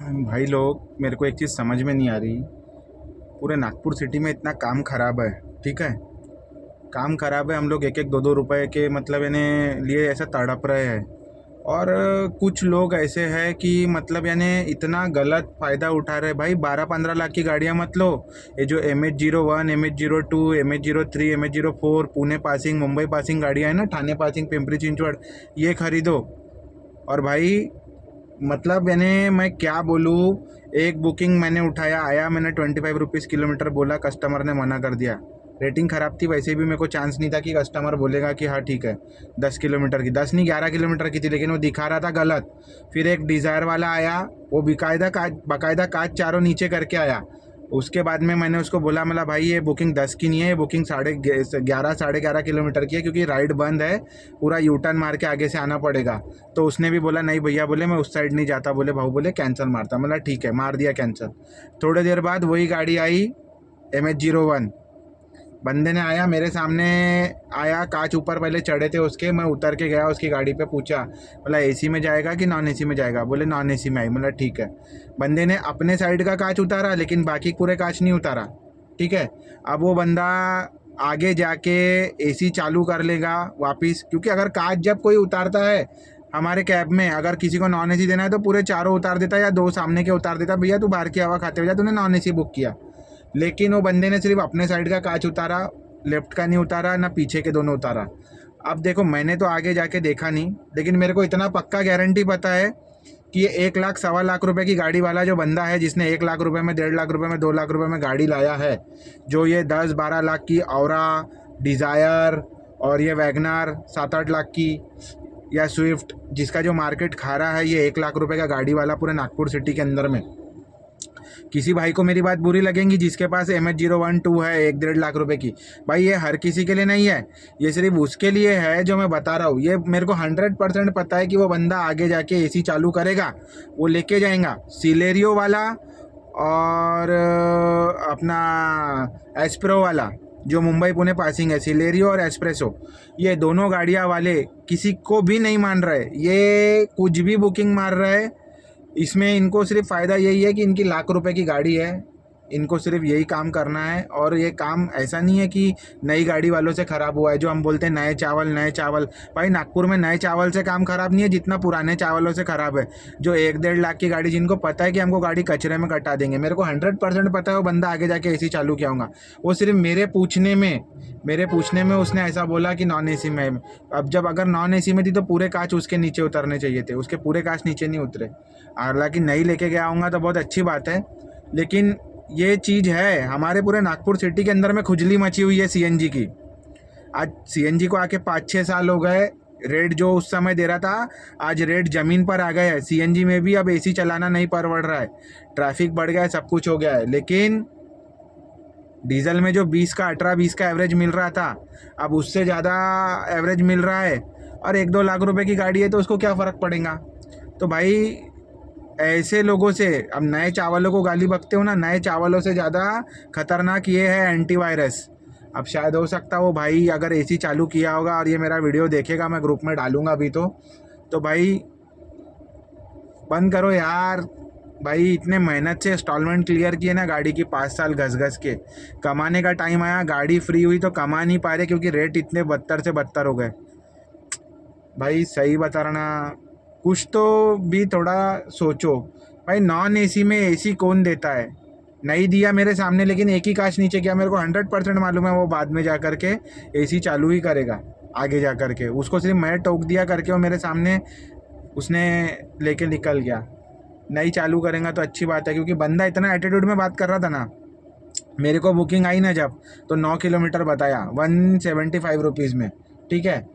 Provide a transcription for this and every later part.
भाई लोग, मेरे को एक चीज़ समझ में नहीं आ रही। पूरे नागपुर सिटी में इतना काम खराब है। ठीक है, काम खराब है। हम लोग एक एक दो दो रुपए के मतलब इन्हें लिए ऐसा तड़प रहे हैं। और कुछ लोग ऐसे हैं कि मतलब यानी इतना गलत फ़ायदा उठा रहे हैं। भाई 12-15 लाख की गाड़ियाँ मत लो। ये जो MH01, MH02, MH03, MH04 Pune passing, Mumbai passing गाड़ियाँ हैं ना, ठाणे पासिंग, पिंपरी चिंचवड़, ये खरीदो। और भाई मतलब यानी मैं क्या बोलूँ। एक बुकिंग मैंने उठाया, आया, मैंने 25 रुपीज़ किलोमीटर बोला, कस्टमर ने मना कर दिया। रेटिंग ख़राब थी, वैसे भी मेरे को चांस नहीं था कि कस्टमर बोलेगा कि हाँ ठीक है। 10 किलोमीटर की, 10 नहीं 11 किलोमीटर की थी, लेकिन वो दिखा रहा था गलत। फिर एक डिज़ायर वाला आया, वो बाकायदा कांच चारों नीचे करके आया। उसके बाद में मैंने उसको बोला, मतलब भाई ये बुकिंग 10 की नहीं है, ये बुकिंग 11.5 साढ़े 11 किलोमीटर की है, क्योंकि राइड बंद है, पूरा यू टर्न मार के आगे से आना पड़ेगा। तो उसने भी बोला नहीं भैया, बोले मैं उस साइड नहीं जाता, बोले भाऊ, बोले कैंसिल मारता। मतलब ठीक है, मार दिया कैंसिल। थोड़ी देर बाद वही गाड़ी आई, MH01। बंदे ने आया मेरे सामने, आया, कांच ऊपर पहले चढ़े थे उसके, मैं उतर के गया उसकी गाड़ी पे, पूछा बोला एसी में जाएगा कि नॉन एसी में जाएगा, बोले नॉन एसी में आई। मतलब ठीक है। बंदे ने अपने साइड का कांच उतारा, लेकिन बाकी पूरे कांच नहीं उतारा। ठीक है। अब वो बंदा आगे जाके एसी चालू कर लेगा वापिस, क्योंकि अगर कांच जब कोई उतारता है हमारे कैब में, अगर किसी को नॉन एसी देना है तो पूरे चारों उतार देता है या दो सामने के उतार देता, भैया तू बाहर की हवा खाते हुए जा, तूने नॉन एसी बुक किया। लेकिन वो बंदे ने सिर्फ अपने साइड का कांच उतारा, लेफ्ट का नहीं उतारा, ना पीछे के दोनों उतारा। अब देखो, मैंने तो आगे जाके देखा नहीं, लेकिन मेरे को इतना पक्का गारंटी पता है कि ये 1 लाख 1.25 लाख रुपए की गाड़ी वाला जो बंदा है, जिसने 1 लाख रुपए में, 1.5 लाख रुपए में, 2 लाख रुपए में गाड़ी लाया है, जो ये 10-12 लाख की औरा, डिज़ायर और ये वैगनार 7-8 लाख की, या स्विफ्ट, जिसका जो मार्केट खा रहा है, ये 1 लाख रुपए का गाड़ी वाला पूरे नागपुर सिटी के अंदर में। किसी भाई को मेरी बात बुरी लगेंगी जिसके पास MH01-2 है 1-1.5 लाख रुपए की। भाई ये हर किसी के लिए नहीं है, ये सिर्फ उसके लिए है जो मैं बता रहा हूँ। ये मेरे को 100% पता है कि वो बंदा आगे जाके एसी चालू करेगा, वो लेके जाएगा सिलेरियो वाला और अपना एस्प्रो वाला, जो मुंबई पुणे पासिंग है, सिलेरियो और एस्प्रेसो, ये दोनों गाड़ियाँ वाले किसी को भी नहीं मान रहे। ये कुछ भी बुकिंग मार रहे हैं। इसमें इनको सिर्फ फ़ायदा यही है कि इनकी लाख रुपए की गाड़ी है, इनको सिर्फ यही काम करना है। और ये काम ऐसा नहीं है कि नई गाड़ी वालों से ख़राब हुआ है, जो हम बोलते हैं नए चावल नए चावल। भाई नागपुर में नए चावल से काम ख़राब नहीं है जितना पुराने चावलों से ख़राब है। जो 1-1.5 लाख की गाड़ी, जिनको पता है कि हमको गाड़ी कचरे में कटा देंगे, मेरे को 100% पता है वो बंदा आगे जाके एसी चालू किया होगा। वो सिर्फ मेरे पूछने में उसने ऐसा बोला कि नॉन एसी में। अब जब अगर नॉन एसी में थी तो पूरे कांच उसके नीचे उतरने चाहिए थे, उसके पूरे कांच नीचे नहीं उतरे। हालांकि नई लेके गया हूँगा तो बहुत अच्छी बात है, लेकिन ये चीज़ है, हमारे पूरे नागपुर सिटी के अंदर में खुजली मची हुई है सीएनजी की। आज सीएनजी को आके 5-6 साल हो गए। रेट जो उस समय दे रहा था, आज रेट ज़मीन पर आ गया है। सीएनजी में भी अब एसी चलाना नहीं परवड़ रहा है, ट्रैफिक बढ़ गया है, सब कुछ हो गया है। लेकिन डीजल में जो 20 का 18-20 का एवरेज मिल रहा था, अब उससे ज़्यादा एवरेज मिल रहा है। और 1-2 लाख रुपए की गाड़ी है तो उसको क्या फ़र्क पड़ेगा। तो भाई ऐसे लोगों से, अब नए चावलों को गाली बकते हो ना, नए चावलों से ज़्यादा खतरनाक ये है एंटीवायरस। अब शायद हो सकता वो भाई अगर एसी चालू किया होगा और ये मेरा वीडियो देखेगा, मैं ग्रुप में डालूंगा अभी तो भाई बंद करो यार। भाई इतने मेहनत से इंस्टॉलमेंट क्लियर किए ना गाड़ी की, 5 साल घस घस के, कमाने का टाइम आया, गाड़ी फ्री हुई तो कमा नहीं पा रहे, क्योंकि रेट इतने बदतर से बदतर हो गए। भाई सही बता रहा ना, कुछ तो भी थोड़ा सोचो। भाई नॉन एसी में एसी कौन देता है। नहीं दिया मेरे सामने, लेकिन एक ही कांच नीचे किया। मेरे को 100% मालूम है वो बाद में जा कर के एसी चालू ही करेगा आगे जा कर के। उसको सिर्फ मैं टोक दिया करके वो मेरे सामने उसने लेके निकल गया। नहीं चालू करेंगे तो अच्छी बात है, क्योंकि बंदा इतना एटीट्यूड में बात कर रहा था ना। मेरे को बुकिंग आई ना जब, तो 9 किलोमीटर बताया 175 रुपीज़ में। ठीक है,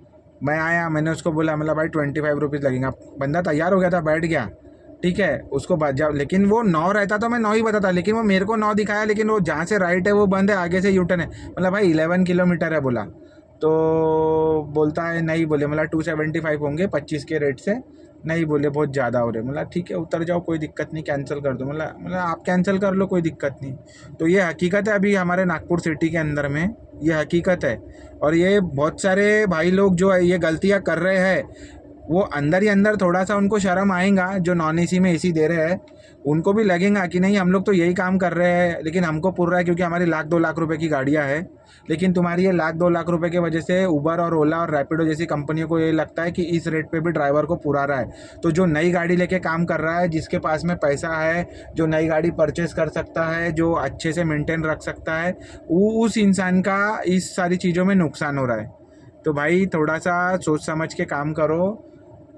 मैं आया, मैंने उसको बोला, मतलब भाई 25 रुपीज़ लगेगा। बंदा तैयार हो गया था, बैठ गया। ठीक है, उसको बाद जब, लेकिन वो 9 रहता तो मैं 9 ही बताता, लेकिन वो मेरे को 9 दिखाया, लेकिन वो जहाँ से राइट है वो बंद है, आगे से यूटर्न है। मतलब भाई 11 किलोमीटर है बोला। तो बोलता है नहीं, बोले मतलब 275 होंगे 25 के रेट से। नहीं, बोले बहुत ज़्यादा हो रहे। मतलब ठीक है, उतर जाओ, कोई दिक्कत नहीं, कैंसिल कर दो। मतलब आप कैंसिल कर लो, कोई दिक्कत नहीं। तो ये हकीकत है अभी हमारे नागपुर सिटी के अंदर में, ये हकीकत है। और ये बहुत सारे भाई लोग जो है ये गलतियाँ कर रहे हैं। वो अंदर ही अंदर थोड़ा सा उनको शर्म आएगा, जो नॉन एसी में एसी दे रहे हैं उनको भी लगेगा कि नहीं हम लोग तो यही काम कर रहे हैं, लेकिन हमको पुर रहा है क्योंकि हमारी 1,00,000-2,00,000 रुपए की गाड़ियाँ है। लेकिन तुम्हारी ये 1,00,000-2,00,000 रुपए की वजह से उबर और ओला और रैपिडो जैसी कंपनियों को ये लगता है कि इस रेट पे भी ड्राइवर को पुरा रहा है। तो जो नई गाड़ी लेके काम कर रहा है, जिसके पास में पैसा है, जो नई गाड़ी परचेस कर सकता है, जो अच्छे से मेंटेन रख सकता है, उस इंसान का इस सारी चीज़ों में नुकसान हो रहा है। तो भाई थोड़ा सा सोच समझ के काम करो।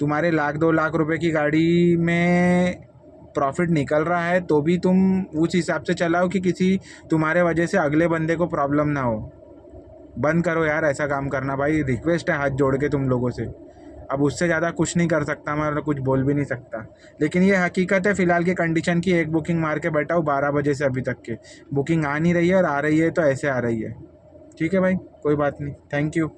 तुम्हारे 1,00,000-2,00,000 रुपए की गाड़ी में प्रॉफिट निकल रहा है तो भी तुम उस हिसाब से चलाओ कि किसी तुम्हारे वजह से अगले बंदे को प्रॉब्लम ना हो। बंद करो यार ऐसा काम करना भाई, रिक्वेस्ट है हाथ जोड़ के तुम लोगों से। अब उससे ज़्यादा कुछ नहीं कर सकता मैं, कुछ बोल भी नहीं सकता। लेकिन ये हकीकत है फ़िलहाल की कंडीशन की, एक बुकिंग मार के बैठा हूँ 12 बजे से अभी तक के। बुकिंग आ नहीं रही है और आ रही है तो ऐसे आ रही है। ठीक है भाई, कोई बात नहीं, थैंक यू।